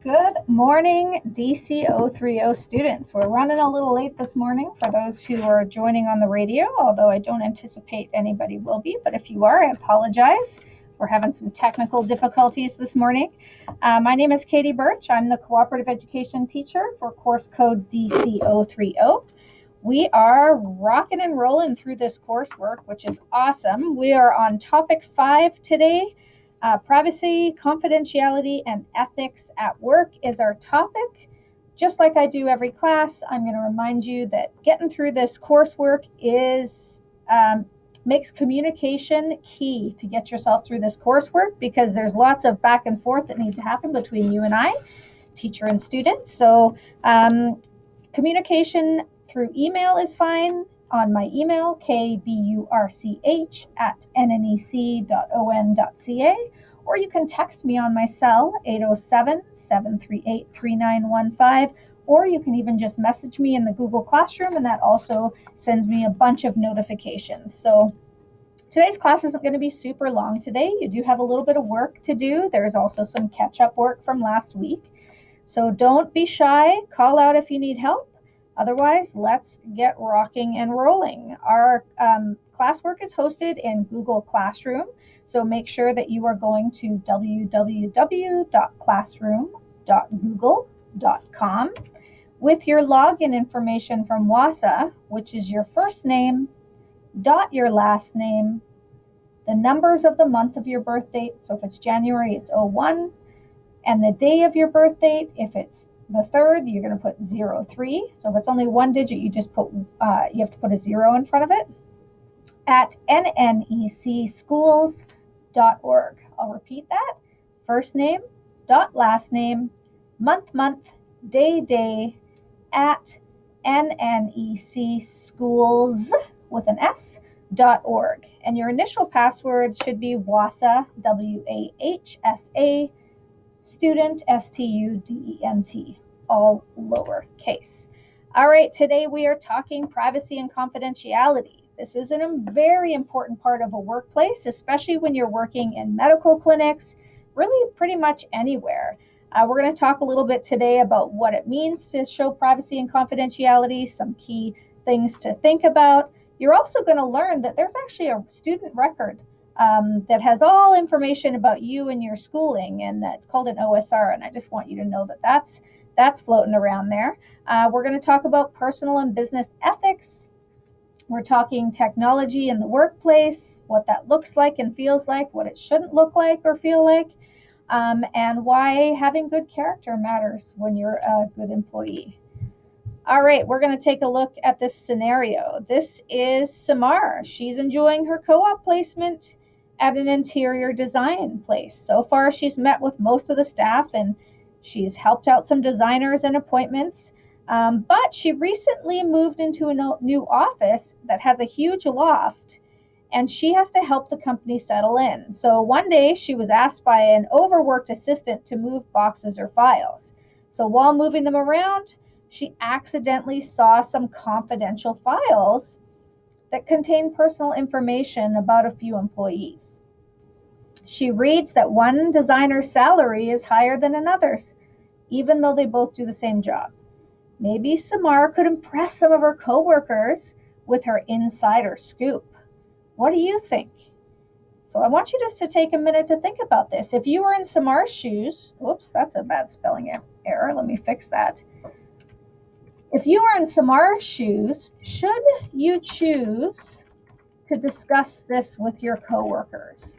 Good morning, DC030 students. We're running a little late this morning for those who are joining on the radio, although I don't anticipate anybody will be, but if you are, I apologize. We're having some technical difficulties this morning. My name is Katie Birch. I'm the cooperative education teacher for course code DC030. We are rocking and rolling through this coursework, which is awesome. We are on topic 5 today. Privacy, confidentiality, and ethics at work is our topic. Just like I do every class, I'm going to remind you that getting through this coursework makes communication key to get yourself through this coursework, because there's lots of back and forth that need to happen between you and I, teacher and student. So communication through email is fine. On my email, kburch@nnec.on.ca, or you can text me on my cell, 807-738-3915, or you can even just message me in the Google Classroom, and that also sends me a bunch of notifications. So today's class isn't going to be super long today. You do have a little bit of work to do. There's also some catch-up work from last week. So don't be shy. Call out if you need help. Otherwise, let's get rocking and rolling. Our classwork is hosted in Google Classroom, so make sure that you are going to www.classroom.google.com with your login information from WASA, which is your first name, dot your last name, the numbers of the month of your birth date. So if it's January, it's 01, and the day of your birth date. If it's the 3rd, you're going to put 03. So if it's only one digit, you have to put a 0 in front of it, at nnecschools.org. I'll repeat that. First name, dot last name, month, day, at nnecschools with an S.org. And your initial password should be WAHSA, WAHSA, student, STUDENT, all lowercase. All right, today we are talking privacy and confidentiality. This is a very important part of a workplace, especially when you're working in medical clinics, really pretty much anywhere. We're going to talk a little bit today about what it means to show privacy and confidentiality, some key things to think about. You're also going to learn that there's actually a student record that has all information about you and your schooling, and it's called an OSR, and I just want you to know that that's floating around there. We're going to talk about personal and business ethics. We're talking technology in the workplace, what that looks like and feels like, what it shouldn't look like or feel like, and why having good character matters when you're a good employee. All right, we're going to take a look at this scenario. This is Samar. She's enjoying her co-op placement at an interior design place. So far, she's met with most of the staff and she's helped out some designers and appointments. But she recently moved into a new office that has a huge loft, and she has to help the company settle in. So one day she was asked by an overworked assistant to move boxes or files. So while moving them around, she accidentally saw some confidential files that contain personal information about a few employees. She reads that one designer's salary is higher than another's, even though they both do the same job. Maybe Samar could impress some of her coworkers with her insider scoop. What do you think? So I want you just to take a minute to think about this. If you were in Samar's shoes, whoops, that's a bad spelling error. Let me fix that. If you were in Samar's shoes, should you choose to discuss this with your coworkers?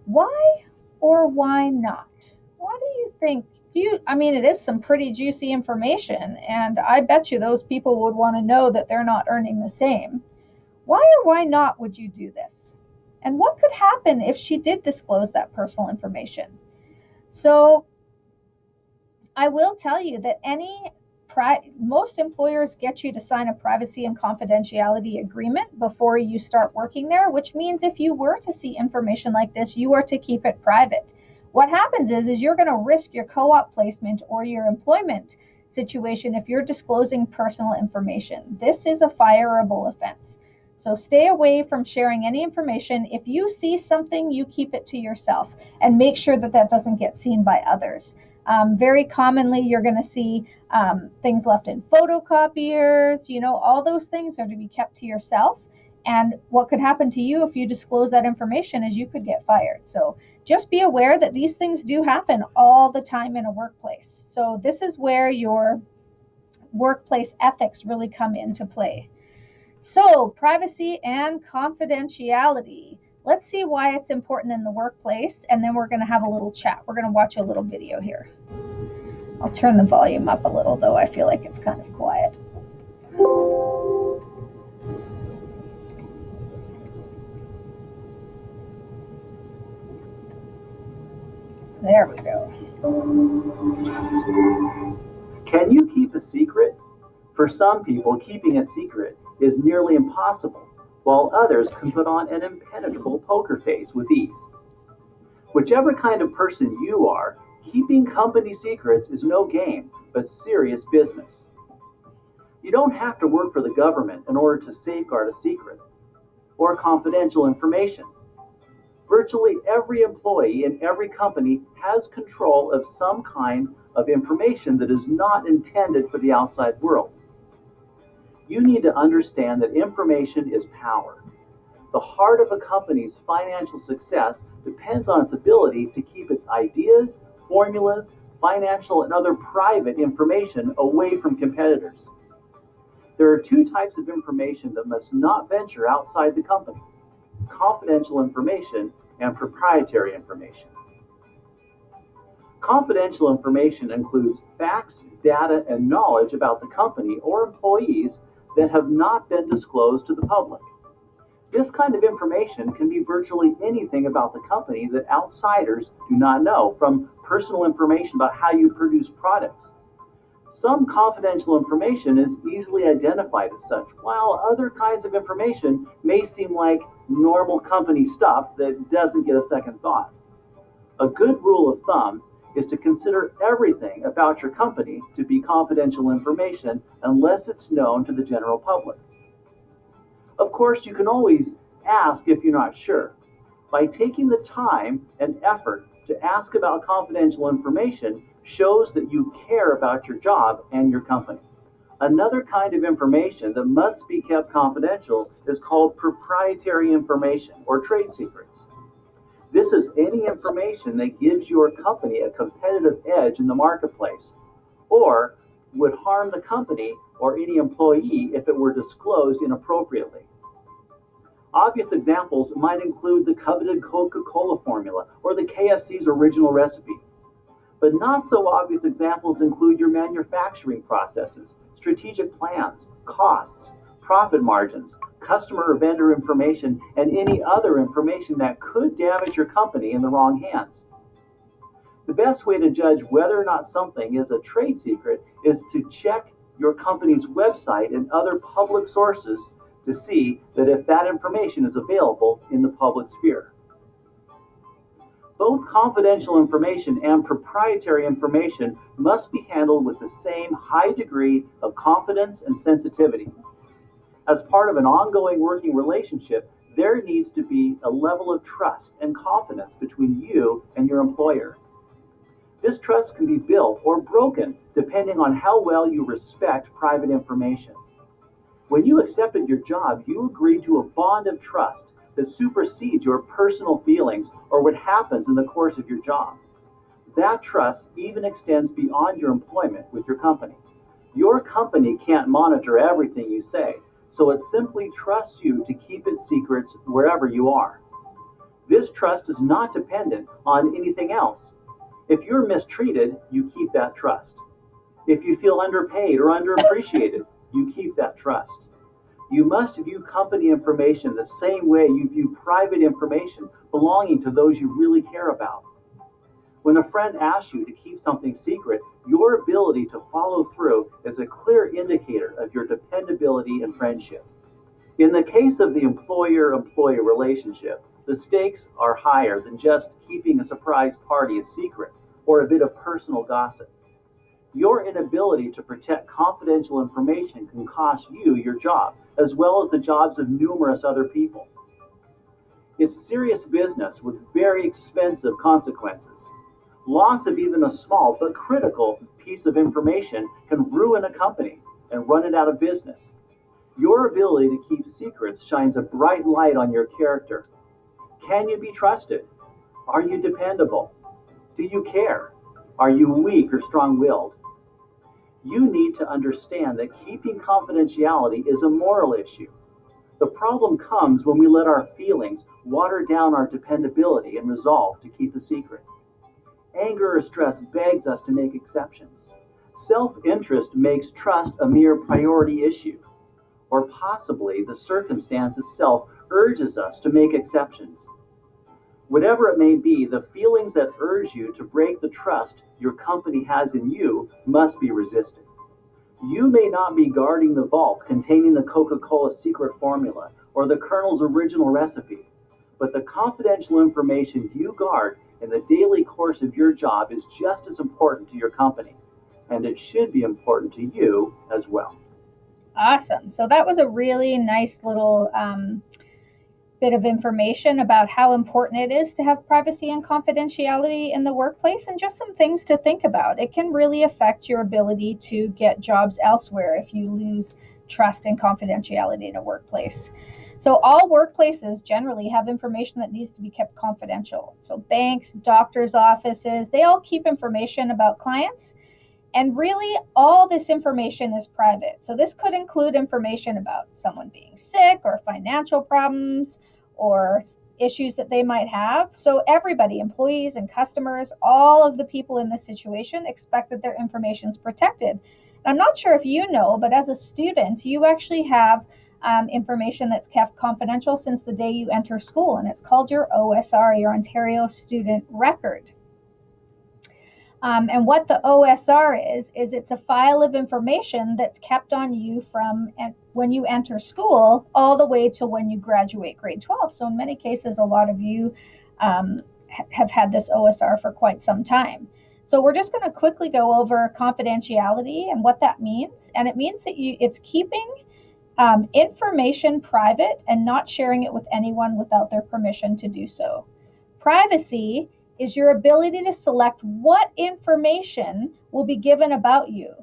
Why or why not? What do you think? It is some pretty juicy information, and I bet you those people would want to know that they're not earning the same. Why or why not would you do this? And what could happen if she did disclose that personal information? So I will tell you that most employers get you to sign a privacy and confidentiality agreement before you start working there, which means if you were to see information like this, you are to keep it private. What happens is you're going to risk your co-op placement or your employment situation if you're disclosing personal information. This is a fireable offense. So stay away from sharing any information. If you see something, you keep it to yourself and make sure that that doesn't get seen by others. Very commonly, you're going to see things left in photocopiers. All those things are to be kept to yourself. And what could happen to you if you disclose that information is you could get fired. So just be aware that these things do happen all the time in a workplace. So this is where your workplace ethics really come into play. So, privacy and confidentiality. Let's see why it's important in the workplace, and then we're going to have a little chat. We're going to watch a little video here. I'll turn the volume up a little, though I feel like it's kind of quiet. There we go. Can you keep a secret? For some people, keeping a secret is nearly impossible, while others can put on an impenetrable poker face with ease. Whichever kind of person you are, keeping company secrets is no game, but serious business. You don't have to work for the government in order to safeguard a secret or confidential information. Virtually every employee in every company has control of some kind of information that is not intended for the outside world. You need to understand that information is power. The heart of a company's financial success depends on its ability to keep its ideas, formulas, financial, and other private information away from competitors. There are two types of information that must not venture outside the company: confidential information and proprietary information. Confidential information includes facts, data, and knowledge about the company or employees that have not been disclosed to the public. This kind of information can be virtually anything about the company that outsiders do not know, from personal information about how you produce products. Some confidential information is easily identified as such, while other kinds of information may seem like normal company stuff that doesn't get a second thought. A good rule of thumb is to consider everything about your company to be confidential information unless it's known to the general public. Of course, you can always ask if you're not sure. By taking the time and effort to ask about confidential information shows that you care about your job and your company. Another kind of information that must be kept confidential is called proprietary information or trade secrets. This is any information that gives your company a competitive edge in the marketplace, or would harm the company or any employee if it were disclosed inappropriately. Obvious examples might include the coveted Coca-Cola formula or the KFC's original recipe. But not so obvious examples include your manufacturing processes, strategic plans, costs, profit margins, customer or vendor information, and any other information that could damage your company in the wrong hands. The best way to judge whether or not something is a trade secret is to check your company's website and other public sources to see that if that information is available in the public sphere. Both confidential information and proprietary information must be handled with the same high degree of confidence and sensitivity. As part of an ongoing working relationship, there needs to be a level of trust and confidence between you and your employer. This trust can be built or broken depending on how well you respect private information. When you accepted your job, you agreed to a bond of trust that supersedes your personal feelings or what happens in the course of your job. That trust even extends beyond your employment with your company. Your company can't monitor everything you say, so it simply trusts you to keep its secrets wherever you are. This trust is not dependent on anything else. If you're mistreated, you keep that trust. If you feel underpaid or underappreciated, you keep that trust. You must view company information the same way you view private information belonging to those you really care about. When a friend asks you to keep something secret, your ability to follow through is a clear indicator of your dependability and friendship. In the case of the employer-employee relationship, the stakes are higher than just keeping a surprise party a secret or a bit of personal gossip. Your inability to protect confidential information can cost you your job, as well as the jobs of numerous other people. It's serious business with very expensive consequences. Loss of even a small but critical piece of information can ruin a company and run it out of business. Your ability to keep secrets shines a bright light on your character. Can you be trusted? Are you dependable? Do you care? Are you weak or strong willed? You need to understand that keeping confidentiality is a moral issue. The problem comes when we let our feelings water down our dependability and resolve to keep a secret. Anger or stress begs us to make exceptions. Self interest makes trust a mere priority issue. Or possibly the circumstance itself urges us to make exceptions. Whatever it may be, the feelings that urge you to break the trust your company has in you must be resisted. You may not be guarding the vault containing the Coca-Cola secret formula or the Colonel's original recipe, but the confidential information you guard in the daily course of your job is just as important to your company, and it should be important to you as well. Awesome. So that was a really nice little bit of information about how important it is to have privacy and confidentiality in the workplace, and just some things to think about. It can really affect your ability to get jobs elsewhere if you lose trust and confidentiality in a workplace. So all workplaces generally have information that needs to be kept confidential. So banks, doctors' offices, they all keep information about clients. And really, all this information is private. So this could include information about someone being sick or financial problems or issues that they might have. So everybody, employees and customers, all of the people in this situation expect that their information is protected. And I'm not sure if you know, but as a student, you actually have information that's kept confidential since the day you enter school, and it's called your OSR, your Ontario Student Record. And what the OSR is it's a file of information that's kept on you from when you enter school all the way to when you graduate grade 12. So in many cases, a lot of you have had this OSR for quite some time. So we're just going to quickly go over confidentiality and what that means. And it means that it's keeping information private and not sharing it with anyone without their permission to do so. Privacy is your ability to select what information will be given about you.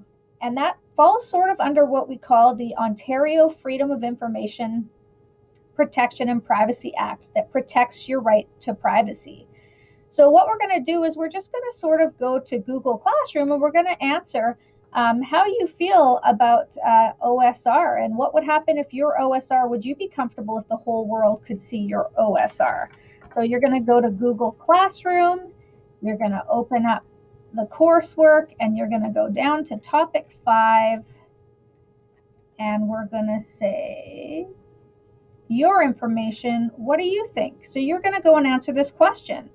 And that falls sort of under what we call the Ontario Freedom of Information Protection and Privacy Act that protects your right to privacy. So what we're going to do is we're just going to sort of go to Google Classroom and we're going to answer how you feel about OSR and what would happen if your OSR, would you be comfortable if the whole world could see your OSR? So you're going to go to Google Classroom, you're going to open up the coursework, and you're going to go down to topic 5, and we're going to say, your information, what do you think? So you're going to go and answer this question.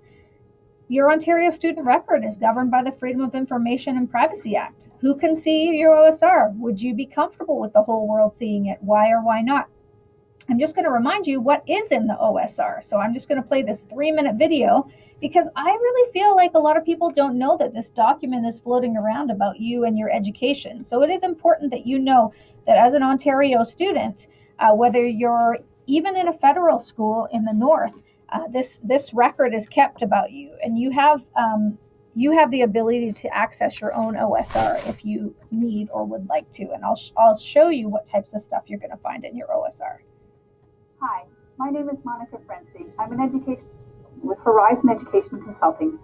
Your Ontario Student Record is governed by the Freedom of Information and Privacy Act. Who can see your OSR? Would you be comfortable with the whole world seeing it? Why or why not? I'm just going to remind you what is in the OSR. So I'm just going to play this 3-minute video because I really feel like a lot of people don't know that this document is floating around about you and your education. So it is important that you know that as an Ontario student, whether you're even in a federal school in the north, this record is kept about you, and you have the ability to access your own OSR if you need or would like to. And I'll show you what types of stuff you're going to find in your OSR. Hi, my name is Monica Frenzy. I'm an education with Horizon Education Consulting.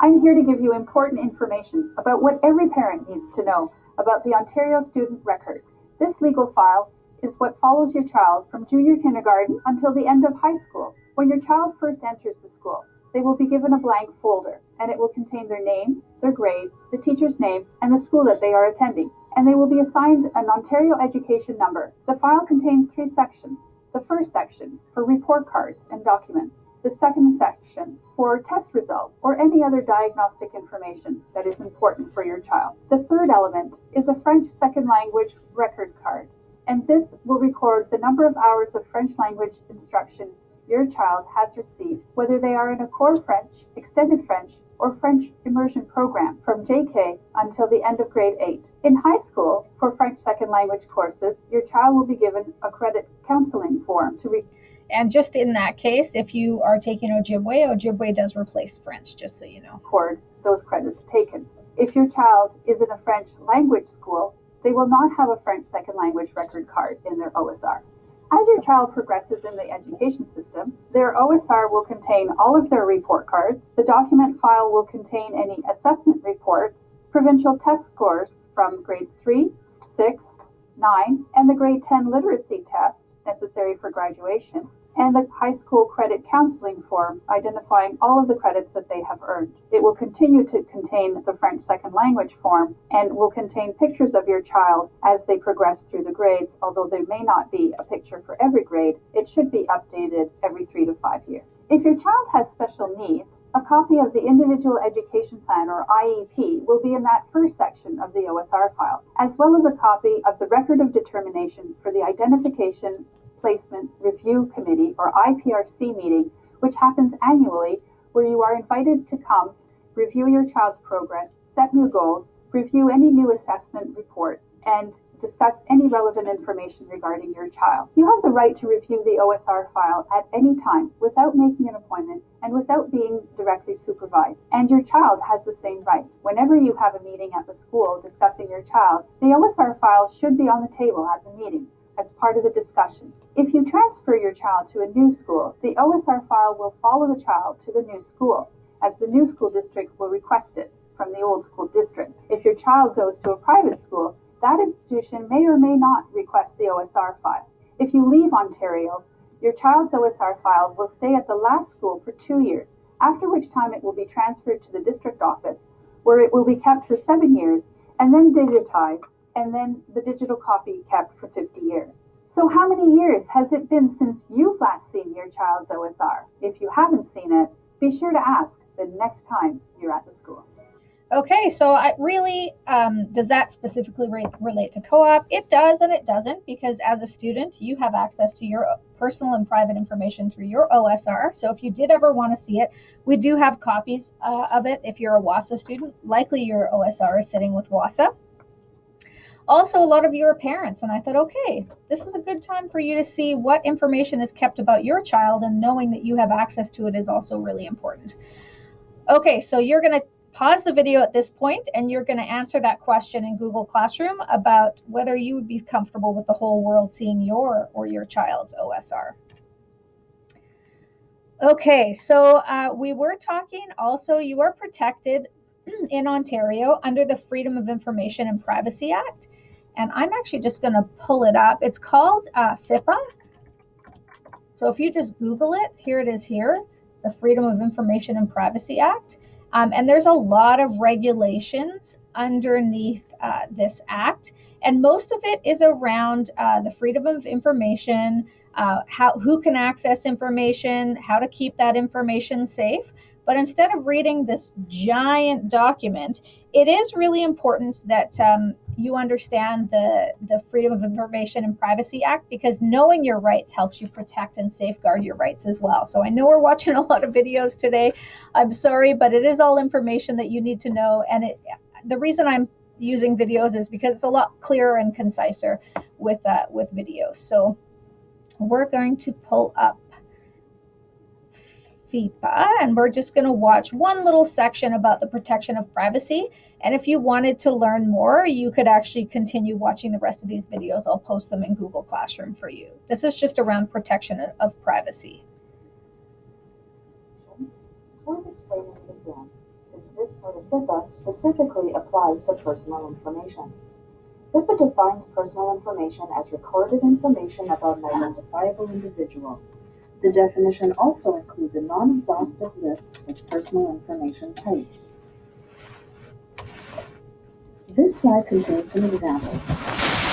I'm here to give you important information about what every parent needs to know about the Ontario Student Record. This legal file is what follows your child from junior kindergarten until the end of high school. When your child first enters the school, they will be given a blank folder, and it will contain their name, their grade, the teacher's name, and the school that they are attending, and they will be assigned an Ontario education number. The file contains 3 sections. The first section for report cards and documents. The second section for test results or any other diagnostic information that is important for your child. The third element is a French second language record card, and this will record the number of hours of French language instruction your child has received, whether they are in a core French, extended French, or French immersion program from JK until the end of grade 8. In high school, for French second language courses, your child will be given a credit counseling form to And just in that case, if you are taking Ojibwe, Ojibwe does replace French, just so you know. record those credits taken. If your child is in a French language school, they will not have a French second language record card in their OSR. As your child progresses in the education system, their OSR will contain all of their report cards. The document file will contain any assessment reports, provincial test scores from grades 3, 6, 9, and the grade 10 literacy test necessary for graduation, and the high school credit counseling form identifying all of the credits that they have earned. It will continue to contain the French second language form and will contain pictures of your child as they progress through the grades. Although there may not be a picture for every grade, it should be updated every 3 to 5 years. If your child has special needs, a copy of the Individual Education Plan, or IEP, will be in that first section of the OSR file, as well as a copy of the Record of Determination for the Identification Placement Review Committee, or IPRC meeting, which happens annually, where you are invited to come, review your child's progress, set new goals, review any new assessment reports, and discuss any relevant information regarding your child. You have the right to review the OSR file at any time without making an appointment and without being directly supervised. And your child has the same right. Whenever you have a meeting at the school discussing your child, the OSR file should be on the table at the meeting as part of the discussion. If you transfer your child to a new school, the OSR file will follow the child to the new school, as the new school district will request it from the old school district. If your child goes to a private school, that institution may or may not request the OSR file. If you leave Ontario, your child's OSR file will stay at the last school for 2 years, after which time it will be transferred to the district office, where it will be kept for 7 years, and then digitized, and then the digital copy kept for 50 years. So how many years has it been since you've last seen your child's OSR? If you haven't seen it, be sure to ask the next time you're at the school. Okay, so does that specifically relate to co-op? It does and it doesn't, because as a student, you have access to your personal and private information through your OSR. So if you did ever want to see it, we do have copies of it. If you're a WASA student, likely your OSR is sitting with WASA. Also, a lot of you are parents, and I thought, okay, this is a good time for you to see what information is kept about your child, and knowing that you have access to it is also really important. Okay, so you're going to pause the video at this point, and you're going to answer that question in Google Classroom about whether you would be comfortable with the whole world seeing your or your child's OSR. Okay, so we were talking also, you are protected in Ontario under the Freedom of Information and Privacy Act. And I'm actually just going to pull it up. It's called FIPA. So if you just Google it, here it is here, the Freedom of Information and Privacy Act. And there's a lot of regulations underneath this act. And most of it is around the freedom of information, who can access information, how to keep that information safe. But instead of reading this giant document, it is really important that you understand the Freedom of Information and Privacy Act, because knowing your rights helps you protect and safeguard your rights as well. So I know we're watching a lot of videos today. I'm sorry, but it is all information that you need to know. And the reason I'm using videos is because it's a lot clearer and conciser with videos. So we're going to pull up FIPA, and we're just going to watch one little section about the protection of privacy. And if you wanted to learn more, you could actually continue watching the rest of these videos. I'll post them in Google Classroom for you. This is just around protection of privacy. It's worth explaining it again, since this part of FIPA specifically applies to personal information. FIPA defines personal information as recorded information about an identifiable individual. The definition also includes a non-exhaustive list of personal information types. This slide contains some examples.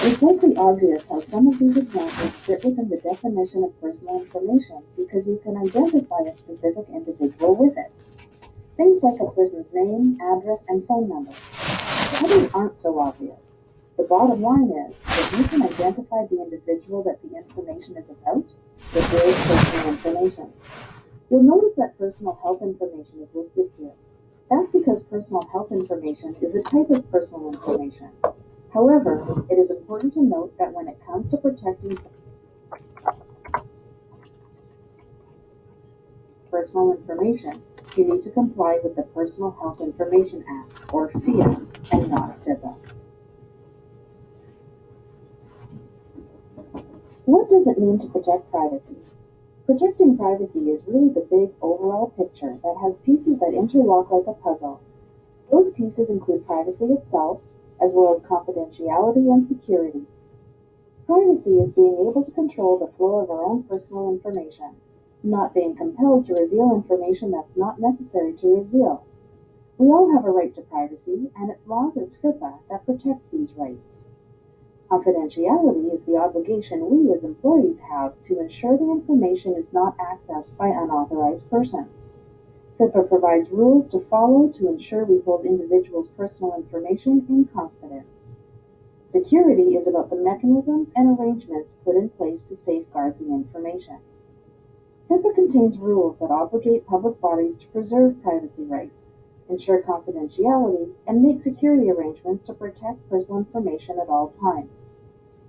It is likely obvious how some of these examples fit within the definition of personal information because you can identify a specific individual with it. Things like a person's name, address, and phone number. Others aren't so obvious. The bottom line is that you can identify the individual that the information is about with their personal information. You'll notice that personal health information is listed here. That's because personal health information is a type of personal information. However, it is important to note that when it comes to protecting personal information, you need to comply with the Personal Health Information Act, or FHIA, and not FIPA. What does it mean to protect privacy? Protecting privacy is really the big overall picture that has pieces that interlock like a puzzle. Those pieces include privacy itself, as well as confidentiality and security. Privacy is being able to control the flow of our own personal information, not being compelled to reveal information that's not necessary to reveal. We all have a right to privacy, and it's laws as FIPA that protects these rights. Confidentiality is the obligation we as employees have to ensure the information is not accessed by unauthorized persons. FIPA provides rules to follow to ensure we hold individuals' personal information in confidence. Security is about the mechanisms and arrangements put in place to safeguard the information. FIPA contains rules that obligate public bodies to preserve privacy rights, ensure confidentiality, and make security arrangements to protect personal information at all times.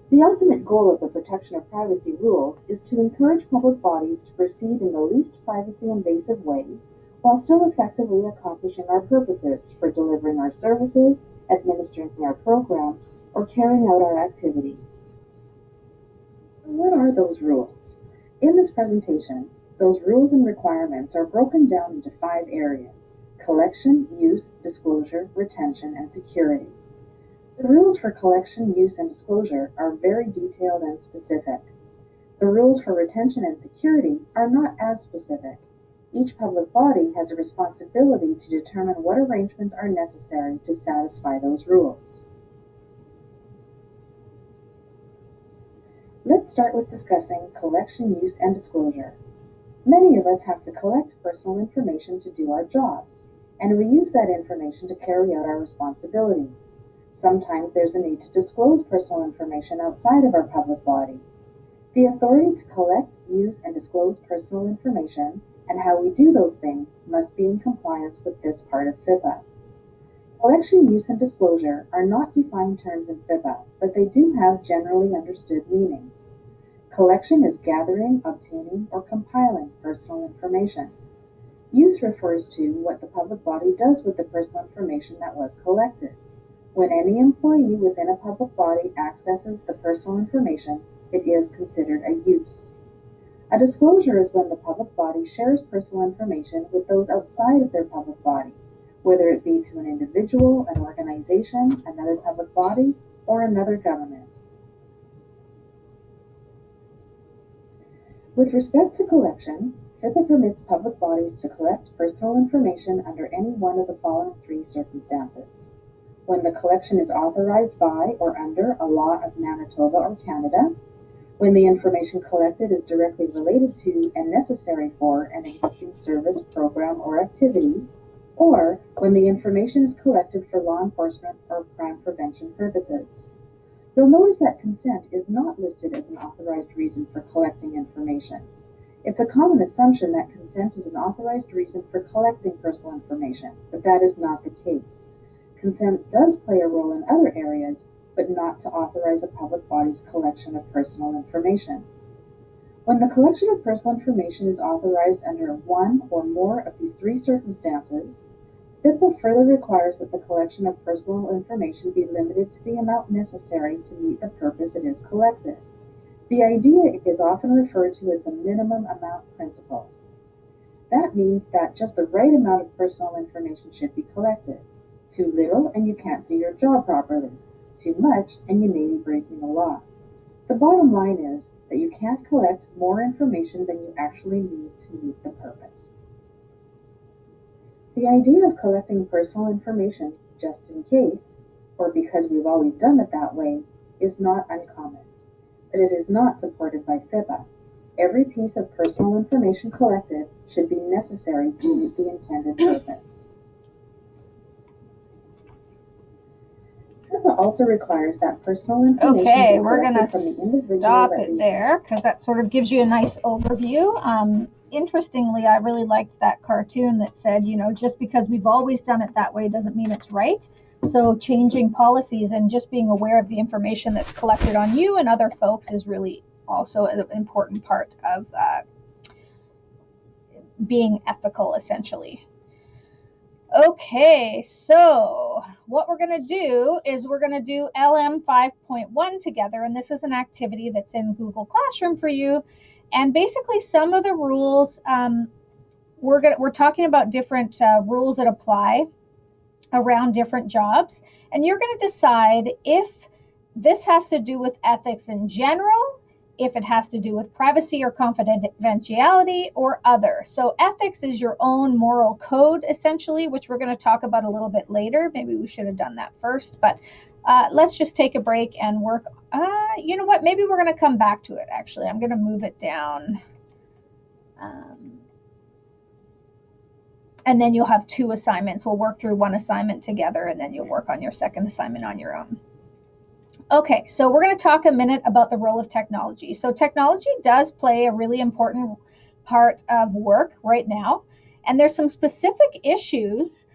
The ultimate goal of the protection of privacy rules is to encourage public bodies to proceed in the least privacy-invasive way while still effectively accomplishing our purposes for delivering our services, administering our programs, or carrying out our activities. What are those rules? In this presentation, those rules and requirements are broken down into 5 areas: collection, use, disclosure, retention, and security. The rules for collection, use, and disclosure are very detailed and specific. The rules for retention and security are not as specific. Each public body has a responsibility to determine what arrangements are necessary to satisfy those rules. Let's start with discussing collection, use, and disclosure. Many of us have to collect personal information to do our jobs, and we use that information to carry out our responsibilities. Sometimes there's a need to disclose personal information outside of our public body. The authority to collect, use, and disclose personal information, and how we do those things, must be in compliance with this part of FIPA. Collection, use, and disclosure are not defined terms in FIPA, but they do have generally understood meanings. Collection is gathering, obtaining, or compiling personal information. Use refers to what the public body does with the personal information that was collected. When any employee within a public body accesses the personal information, it is considered a use. A disclosure is when the public body shares personal information with those outside of their public body, whether it be to an individual, an organization, another public body, or another government. With respect to collection, FIPA permits public bodies to collect personal information under any one of the following 3 circumstances: when the collection is authorized by or under a law of Manitoba or Canada, when the information collected is directly related to and necessary for an existing service, program, or activity, or when the information is collected for law enforcement or crime prevention purposes. You'll notice that consent is not listed as an authorized reason for collecting information. It's a common assumption that consent is an authorized reason for collecting personal information, but that is not the case. Consent does play a role in other areas, but not to authorize a public body's collection of personal information. When the collection of personal information is authorized under one or more of these 3 circumstances, FIPA further requires that the collection of personal information be limited to the amount necessary to meet the purpose it is collected. The idea is often referred to as the minimum amount principle. That means that just the right amount of personal information should be collected. Too little and you can't do your job properly. Too much and you may be breaking the law. The bottom line is that you can't collect more information than you actually need to meet the purpose. The idea of collecting personal information just in case, or because we've always done it that way, is not uncommon, but it is not supported by FIPA. Every piece of personal information collected should be necessary to meet the intended purpose. FIPA also requires that personal information Okay, we're collected going from the to individual stop that it there because that sort of gives you a nice overview. Interestingly, I really liked that cartoon that said, just because we've always done it that way doesn't mean it's right. So changing policies and just being aware of the information that's collected on you and other folks is really also an important part of being ethical, essentially. Okay, so what we're going to do is we're going to do LM 5.1 together, and this is an activity that's in Google Classroom for you. And basically, some of the rules, we're talking about different rules that apply around different jobs, and you're going to decide if this has to do with ethics in general, if it has to do with privacy or confidentiality, or other. So ethics is your own moral code, essentially, which we're going to talk about a little bit later. Maybe we should have done that first, but let's just take a break and work. You know what? Maybe we're going to come back to it, actually. I'm going to move it down. And then you'll have two assignments. We'll work through one assignment together, and then you'll work on your second assignment on your own. Okay, so we're going to talk a minute about the role of technology. So technology does play a really important part of work right now, and there's some specific issues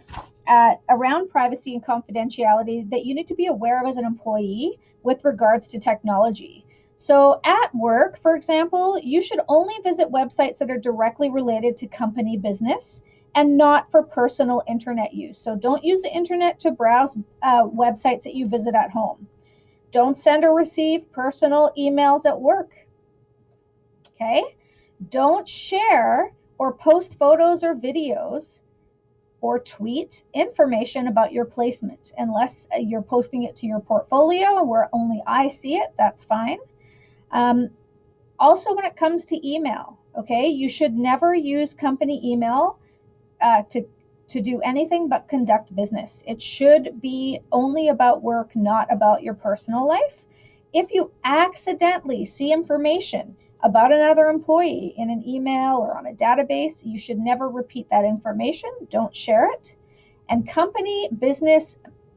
around privacy and confidentiality that you need to be aware of as an employee with regards to technology. So at work, for example, you should only visit websites that are directly related to company business and not for personal internet use. So don't use the internet to browse websites that you visit at home. Don't send or receive personal emails at work. Okay? Don't share or post photos or videos or tweet information about your placement unless you're posting it to your portfolio where only I see it. That's fine. Also, when it comes to email, okay, you should never use company email to do anything but conduct business. It should be only about work, not about your personal life. If you accidentally see information about another employee in an email or on a database, you should never repeat that information. Don't share it. And company business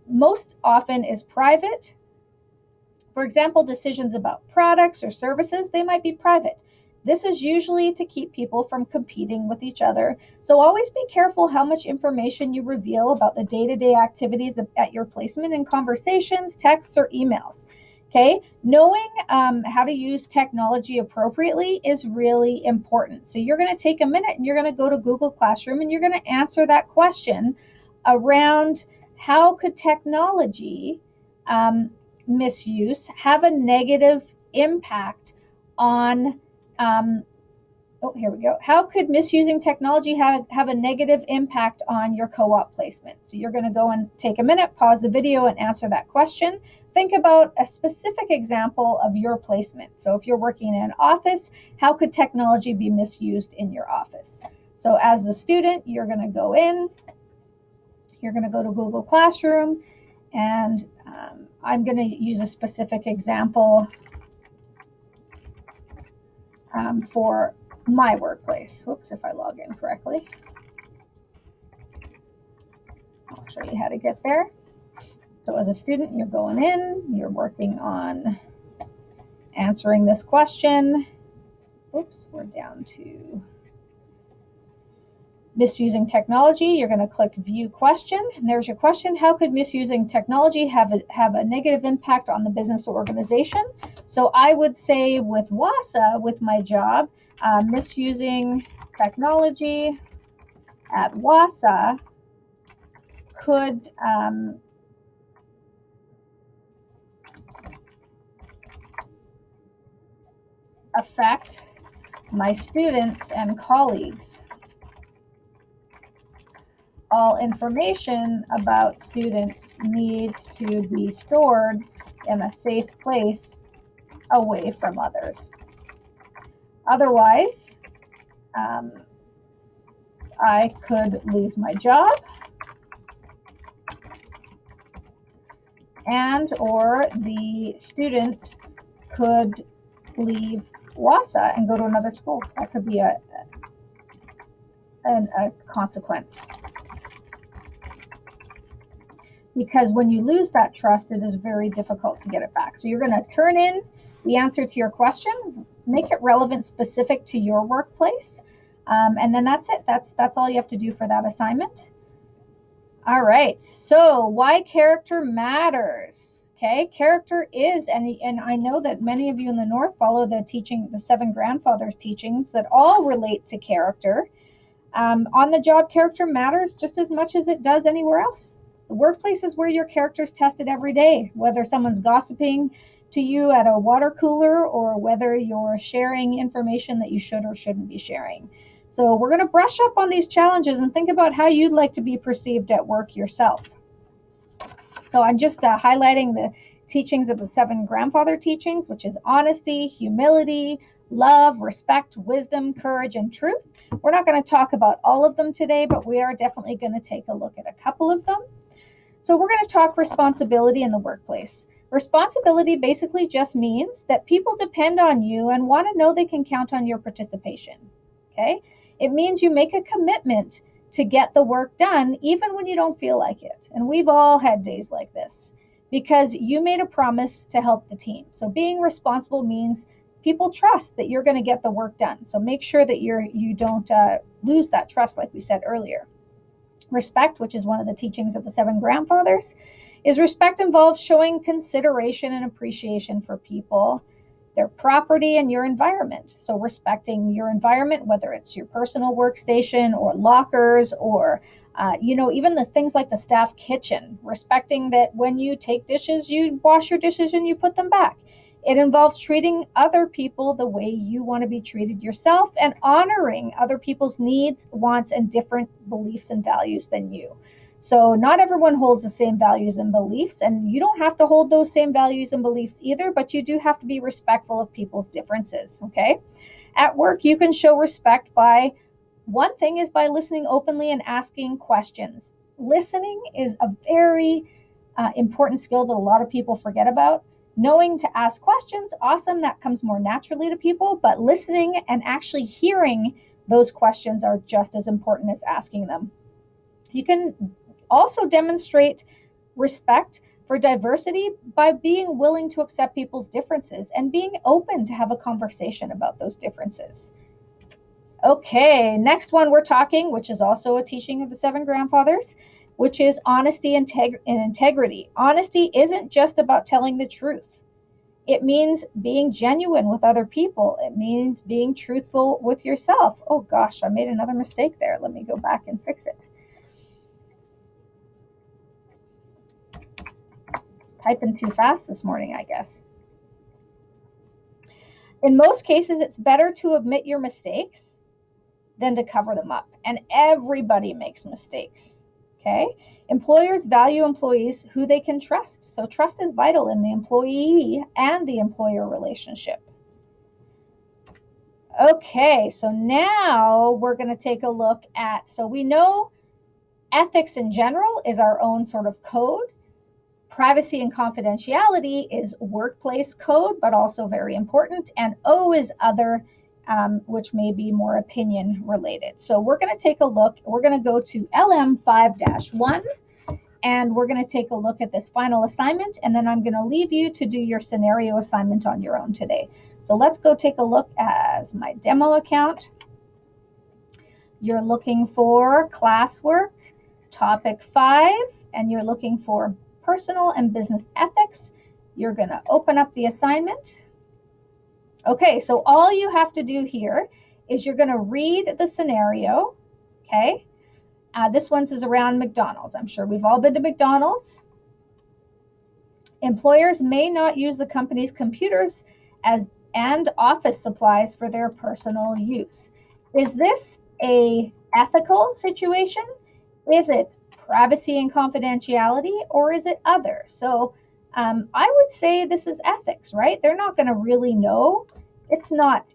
most often is private. For example, decisions about products or services, they might be private. This is usually to keep people from competing with each other. So always be careful how much information you reveal about the day-to-day activities at your placement in conversations, texts, or emails. Okay, knowing how to use technology appropriately is really important. So you're going to take a minute and you're going to go to Google Classroom and you're going to answer that question around how could technology misuse have a negative impact on here we go. How could misusing technology have a negative impact on your co-op placement? So you're going to go and take a minute, pause the video, and answer that question. Think about a specific example of your placement. So if you're working in an office, how could technology be misused in your office? So as the student, you're going to go in, you're going to go to Google Classroom, and I'm going to use a specific example for my workplace. Whoops, if I log in correctly. I'll show you how to get there. So as a student, you're going in, you're working on answering this question. Oops, we're down to misusing technology. You're going to click view question, and there's your question. How could misusing technology have a negative impact on the business or organization? So I would say with WASA, with my job, misusing technology at WASA could affect my students and colleagues. All information about students needs to be stored in a safe place away from others. Otherwise, I could lose my job and or the student could leave WASA and go to another school. That could be a consequence. Because when you lose that trust, it is very difficult to get it back. So you're going to turn in the answer to your question, make it relevant, specific to your workplace, and then that's it. That's all you have to do for that assignment. All right. So why character matters? Okay, character is, and I know that many of you in the North follow the 7 grandfathers teachings that all relate to character. On the job, character matters just as much as it does anywhere else. The workplace is where your character is tested every day, whether someone's gossiping to you at a water cooler or whether you're sharing information that you should or shouldn't be sharing. So we're going to brush up on these challenges and think about how you'd like to be perceived at work yourself. So I'm just highlighting the teachings of the 7 grandfather teachings, which is honesty, humility, love, respect, wisdom, courage, and truth. We're not going to talk about all of them today, but we are definitely going to take a look at a couple of them. So we're going to talk responsibility in the workplace. Responsibility basically just means that people depend on you and want to know they can count on your participation. Okay? It means you make a commitment to get the work done even when you don't feel like it. And we've all had days like this because you made a promise to help the team. So being responsible means people trust that you're going to get the work done. So make sure that you don't lose that trust, like we said earlier. Respect, which is one of the teachings of the 7 grandfathers, is respect involves showing consideration and appreciation for people, their property, and your environment. So respecting your environment, whether it's your personal workstation or lockers or even the things like the staff kitchen, respecting that when you take dishes, you wash your dishes and you put them back. It involves treating other people the way you want to be treated yourself and honoring other people's needs, wants, and different beliefs and values than you. So not everyone holds the same values and beliefs, and you don't have to hold those same values and beliefs either, but you do have to be respectful of people's differences, okay? At work, you can show respect by, one thing is by listening openly and asking questions. Listening is a very important skill that a lot of people forget about. Knowing to ask questions, awesome, that comes more naturally to people, but listening and actually hearing those questions are just as important as asking them. You can also demonstrate respect for diversity by being willing to accept people's differences and being open to have a conversation about those differences. Okay, next one we're talking, which is also a teaching of the 7 grandfathers, which is honesty and integrity. Honesty isn't just about telling the truth. It means being genuine with other people. It means being truthful with yourself. Oh gosh, I made another mistake there. Let me go back and fix it. Typing too fast this morning, I guess. In most cases, it's better to admit your mistakes than to cover them up. And everybody makes mistakes. Okay? Employers value employees who they can trust. So trust is vital in the employee and the employer relationship. Okay, so now we're going to take a look at, so we know ethics in general is our own sort of code. Privacy and confidentiality is workplace code, but also very important. And O is other, which may be more opinion related. So we're going to take a look. We're going to go to LM 5-1, and we're going to take a look at this final assignment. And then I'm going to leave you to do your scenario assignment on your own today. So let's go take a look as my demo account. You're looking for classwork, topic 5, and you're looking for personal and business ethics. You're going to open up the assignment. Okay, so all you have to do here is you're going to read the scenario, okay? This one's is around McDonald's. I'm sure we've all been to McDonald's. Employers may not use the company's computers and office supplies for their personal use. Is this a ethical situation? Is it privacy and confidentiality, or is it other? So I would say this is ethics, right? They're not going to really know. It's not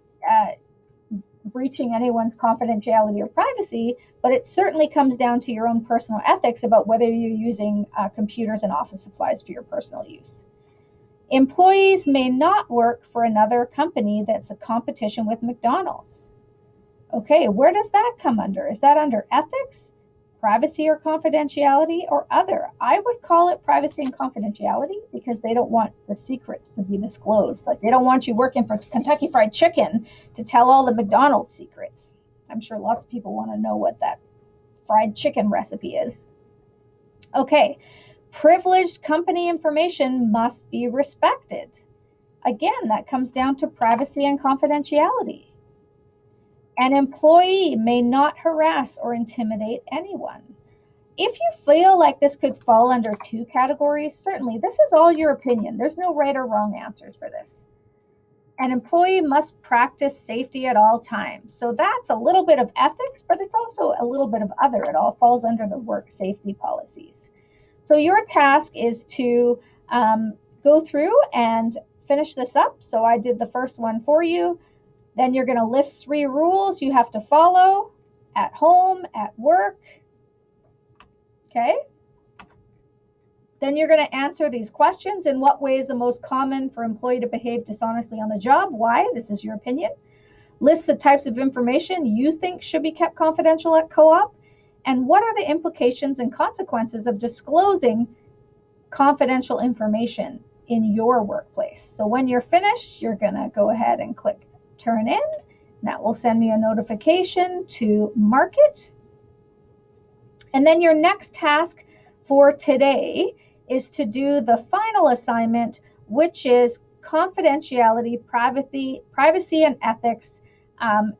breaching anyone's confidentiality or privacy, but it certainly comes down to your own personal ethics about whether you're using computers and office supplies for your personal use. Employees may not work for another company that's a competition with McDonald's. Okay, where does that come under? Is that under ethics, privacy or confidentiality, or other? I would call it privacy and confidentiality because they don't want the secrets to be disclosed. Like they don't want you working for Kentucky Fried Chicken to tell all the McDonald's secrets. I'm sure lots of people want to know what that fried chicken recipe is. Okay, privileged company information must be respected. Again, that comes down to privacy and confidentiality. An employee may not harass or intimidate anyone. If you feel like this could fall under 2 categories, certainly this is all your opinion. There's no right or wrong answers for this. An employee must practice safety at all times. So that's a little bit of ethics, but it's also a little bit of other. It all falls under the work safety policies. So your task is to go through and finish this up. So I did the first one for you. Then you're going to list 3 rules you have to follow at home, at work. Okay? Then you're going to answer these questions. In what way is the most common for employee to behave dishonestly on the job? Why? This is your opinion. List the types of information you think should be kept confidential at co-op. And what are the implications and consequences of disclosing confidential information in your workplace? So when you're finished, you're going to go ahead and click turn in. That will send me a notification to mark it. And then your next task for today is to do the final assignment, which is confidentiality, privacy and ethics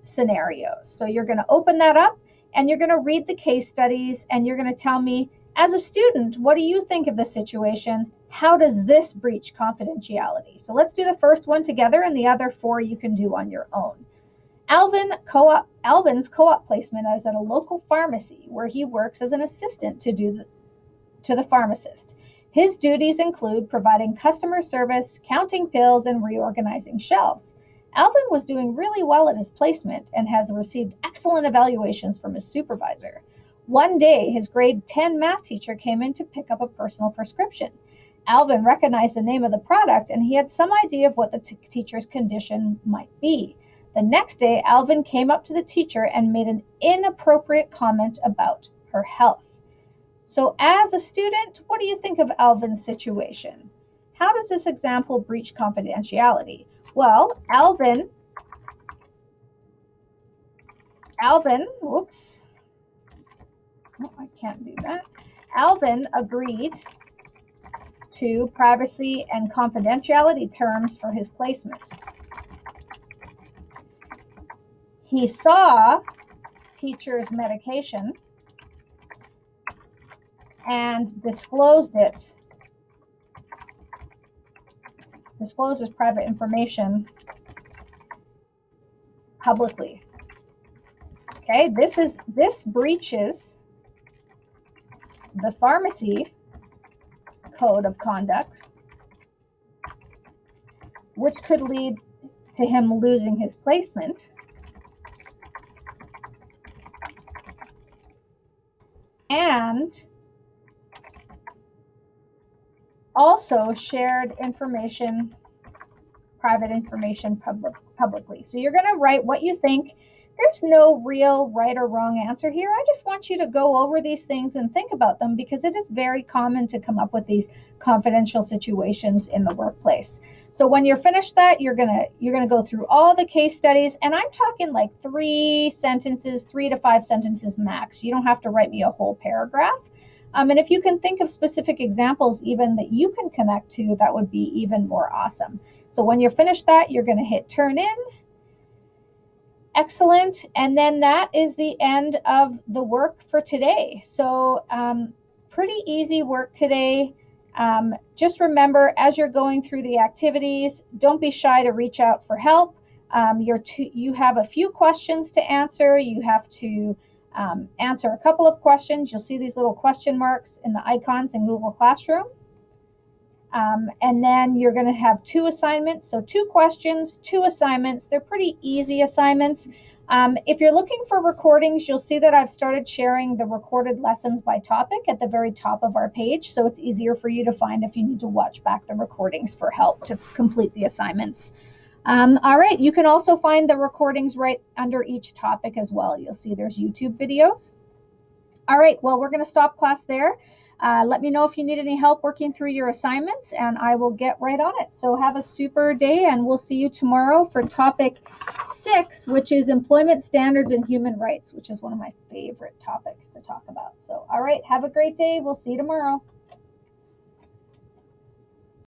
scenarios. So you're going to open that up and you're going to read the case studies and you're going to tell me, as a student, what do you think of the situation? How does this breach confidentiality? So let's do the first one together, and the other 4 you can do on your own. Alvin's co-op placement is at a local pharmacy where he works as an assistant to the pharmacist. His duties include providing customer service, counting pills, and reorganizing shelves. Alvin was doing really well at his placement and has received excellent evaluations from his supervisor. One day, his grade 10 math teacher came in to pick up a personal prescription. Alvin recognized the name of the product, and he had some idea of what the teacher's condition might be. The next day, Alvin came up to the teacher and made an inappropriate comment about her health. So as a student, what do you think of Alvin's situation? How does this example breach confidentiality? Well, Alvin, whoops. Oh, I can't do that. Alvin agreed to privacy and confidentiality terms for his placement. He saw teacher's medication and disclosed his private information publicly. Okay, this breaches the pharmacy code of conduct, which could lead to him losing his placement. And also shared information, private information publicly. So you're going to write what you think. There's no real right or wrong answer here. I just want you to go over these things and think about them, because it is very common to come up with these confidential situations in the workplace. So when you're finished that, you're gonna go through all the case studies, and I'm talking like 3 to 5 sentences max. You don't have to write me a whole paragraph. And if you can think of specific examples even that you can connect to, that would be even more awesome. So when you're finished that, you're going to hit turn in. Excellent. And then that is the end of the work for today. So pretty easy work today. Just remember, as you're going through the activities, don't be shy to reach out for help. You have a few questions to answer. You have to answer a couple of questions. You'll see these little question marks in the icons in Google Classroom. And then you're going to have 2 assignments. So 2 questions, 2 assignments. They're pretty easy assignments. If you're looking for recordings, you'll see that I've started sharing the recorded lessons by topic at the very top of our page. So it's easier for you to find if you need to watch back the recordings for help to complete the assignments. All right, you can also find the recordings right under each topic as well. You'll see there's YouTube videos. All right, well, we're going to stop class there. Let me know if you need any help working through your assignments, and I will get right on it. So have a super day, and we'll see you tomorrow for topic 6, which is employment standards and human rights, which is one of my favorite topics to talk about. So, all right, have a great day. We'll see you tomorrow.